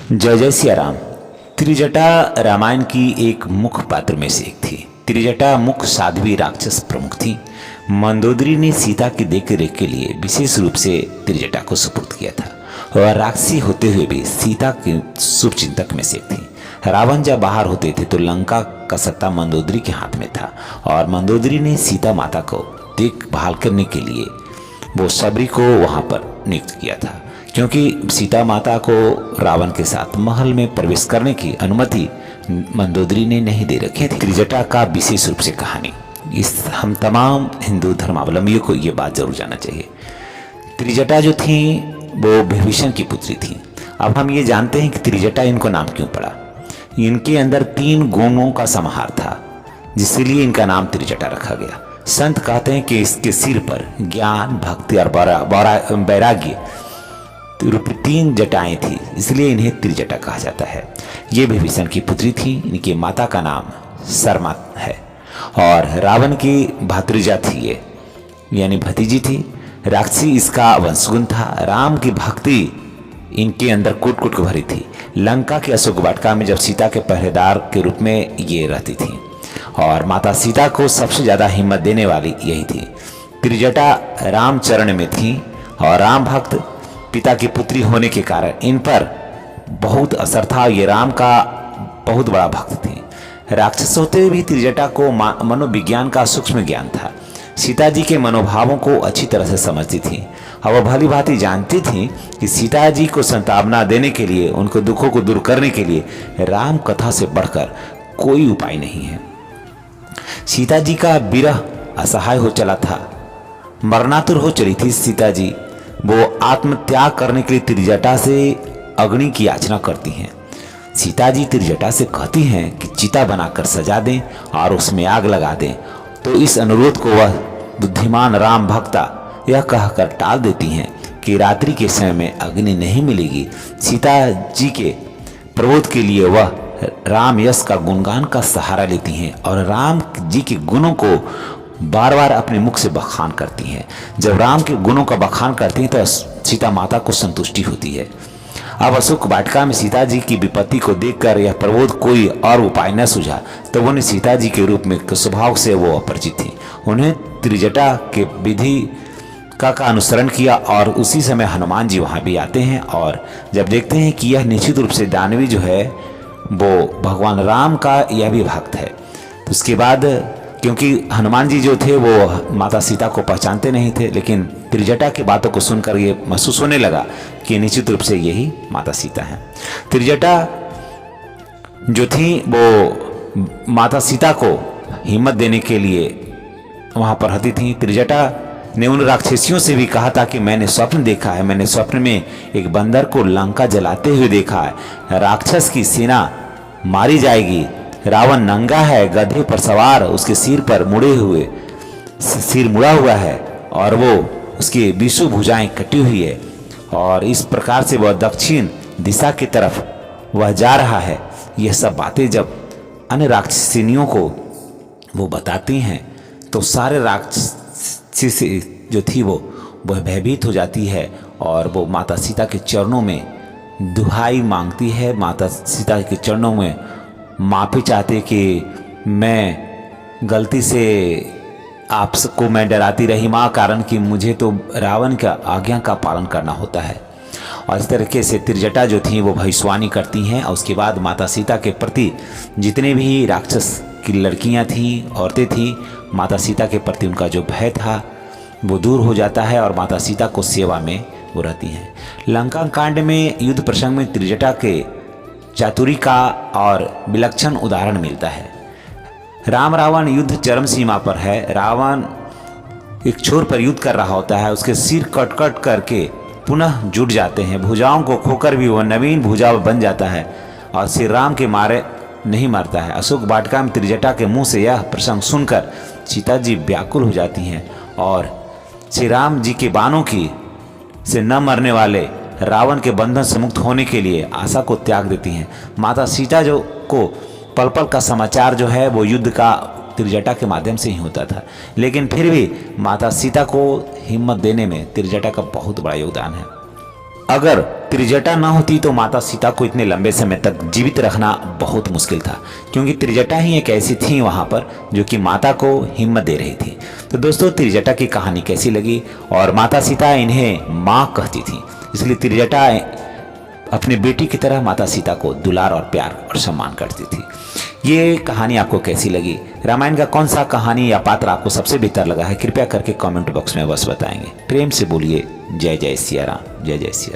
जय जय सिया राम। त्रिजटा रामायण की एक मुख्य पात्र में से एक थी। त्रिजटा मुख्य साध्वी राक्षस प्रमुख थी। मंदोदरी ने सीता की देख रेख के लिए विशेष रूप से त्रिजटा को सुपुर्द किया था और राक्षसी होते हुए भी सीता के शुभ चिंतक में से एक थी। रावण जब बाहर होते थे तो लंका का सत्ता मंदोदरी के हाथ में था और मंदोदरी ने सीता माता को देखभाल करने के लिए वो सबरी को वहां पर नियुक्त किया था, क्योंकि सीता माता को रावण के साथ महल में प्रवेश करने की अनुमति मंदोदरी ने नहीं दे रखी थी। त्रिजटा का विशेष रूप से कहानी इस हम तमाम हिंदू धर्मावलंबियों को ये बात जरूर जानना चाहिए। त्रिजटा जो थी वो विभीषण की पुत्री थी। अब हम ये जानते हैं कि त्रिजटा इनको नाम क्यों पड़ा। इनके अंदर 3 गुणों का समाहार था, जिसलिए इनका नाम त्रिजटा रखा गया। संत कहते हैं कि इसके सिर पर ज्ञान, भक्ति और वैराग्य रूपी 3 जटाएं थी, इसलिए इन्हें त्रिजटा कहा जाता है। ये विभीषण की पुत्री थी। इनकी माता का नाम शर्मा है और रावण की भातृजा थी ये, यानी भतीजी थी। राक्षसी इसका वंशगुण था। राम की भक्ति इनके अंदर कूट कूट भरी थी। लंका के अशोक वाटिका में जब सीता के पहरेदार के रूप में ये रहती थी और माता सीता को सबसे ज्यादा हिम्मत देने वाली यही थी। त्रिजटा राम चरण में थी और राम भक्त पिता की पुत्री होने के कारण इन पर बहुत असर था। ये राम का बहुत बड़ा भक्त थी। राक्षस होते हुए भी त्रिजटा को मनोविज्ञान का सूक्ष्म ज्ञान था। सीता जी के मनोभावों को अच्छी तरह से समझती थी और वह भली भांति जानती थी कि सीता जी को संतावना देने के लिए, उनको दुखों को दूर करने के लिए राम कथा से बढ़कर कोई उपाय नहीं है। सीता जी का विरह असहाय हो चला था, मरणातुर हो चली थी सीता जी। वो आत्मत्याग करने के लिए त्रिजटा से अग्नि की याचना करती हैं। सीता जी त्रिजटा से कहती हैं कि चिता बनाकर सजा दें और उसमें आग लगा दें, तो इस अनुरोध को वह बुद्धिमान राम भक्ता यह कहकर टाल देती हैं कि रात्रि के समय में अग्नि नहीं मिलेगी। सीता जी के प्रबोध के लिए वह राम यश का गुणगान का सहारा लेती हैं और राम जी के गुणों को बार बार अपने मुख से बखान करती हैं। जब राम के गुणों का बखान करती हैं तो सीता माता को संतुष्टि होती है। अब अशोक वाटिका में सीता जी की विपत्ति को देखकर यह प्रबोध कोई और उपाय न सूझा, तो उन्हें सीता जी के रूप में स्वभाव से वो अपरिचित थी। उन्हें त्रिजटा के विधि का अनुसरण किया और उसी समय हनुमान जी वहां भी आते हैं और जब देखते हैं कि यह निश्चित रूप से दानवी जो है वो भगवान राम का यह भी भक्त है, तो उसके बाद क्योंकि हनुमान जी जो थे वो माता सीता को पहचानते नहीं थे, लेकिन त्रिजटा की बातों को सुनकर ये महसूस होने लगा कि निश्चित रूप से यही माता सीता हैं। त्रिजटा जो थी वो माता सीता को हिम्मत देने के लिए वहां पर रहती थी। त्रिजटा ने उन राक्षसियों से भी कहा था कि मैंने स्वप्न देखा है, मैंने स्वप्न में एक बंदर को लंका जलाते हुए देखा है। राक्षस की सेना मारी जाएगी, रावण नंगा है, गधे पर सवार, उसके सिर पर सिर मुड़ा हुआ है और वो उसकी 20 भुजाएं कटी हुई है और इस प्रकार से वह दक्षिण दिशा की तरफ वह जा रहा है। यह सब बातें जब अन्य राक्षसिनियों को वो बताती हैं तो सारे राक्षसी जो थी वो भयभीत हो जाती है और वो माता सीता के चरणों में दुहाई मांगती है। माता सीता के चरणों में माफी चाहते कि मैं गलती से आपको मैं डराती रही माँ, कारण कि मुझे तो रावण का आज्ञा का पालन करना होता है। और इस तरीके से त्रिजटा जो थी वो भविष्यवाणी करती हैं और उसके बाद माता सीता के प्रति जितने भी राक्षस की लड़कियां थीं, औरतें थीं, माता सीता के प्रति उनका जो भय था वो दूर हो जाता है और माता सीता को सेवा में वो रहती हैं। लंका कांड में युद्ध प्रसंग में त्रिजटा के चातुरी का और विलक्षण उदाहरण मिलता है। राम रावण युद्ध चरम सीमा पर है। रावण एक छोर पर युद्ध कर रहा होता है, उसके सिर कट कट करके पुनः जुट जाते हैं, भुजाओं को खोकर भी वह नवीन भुजा बन जाता है और श्री राम के मारे नहीं मरता है। अशोक वाटिका में त्रिजटा के मुंह से यह प्रसंग सुनकर सीता जी व्याकुल हो जाती हैं और श्री राम जी के बाणों की से न मरने वाले रावण के बंधन से मुक्त होने के लिए आशा को त्याग देती हैं। माता सीता जो को पल पल का समाचार जो है वो युद्ध का त्रिजटा के माध्यम से ही होता था, लेकिन फिर भी माता सीता को हिम्मत देने में त्रिजटा का बहुत बड़ा योगदान है। अगर त्रिजटा न होती तो माता सीता को इतने लंबे समय तक जीवित रखना बहुत मुश्किल था, क्योंकि त्रिजटा ही एक ऐसी थी वहाँ पर जो कि माता को हिम्मत दे रही थी। तो दोस्तों, त्रिजटा की कहानी कैसी लगी? और माता सीता इन्हें माँ कहती थी, इसलिए त्रिजटा अपनी बेटी की तरह माता सीता को दुलार और प्यार और सम्मान करती थी। ये कहानी आपको कैसी लगी? रामायण का कौन सा कहानी या पात्र आपको सबसे बेहतर लगा है? कृपया करके कमेंट बॉक्स में अवश्य बताएंगे। प्रेम से बोलिए जय जय सिया राम, जय जय सिया राम।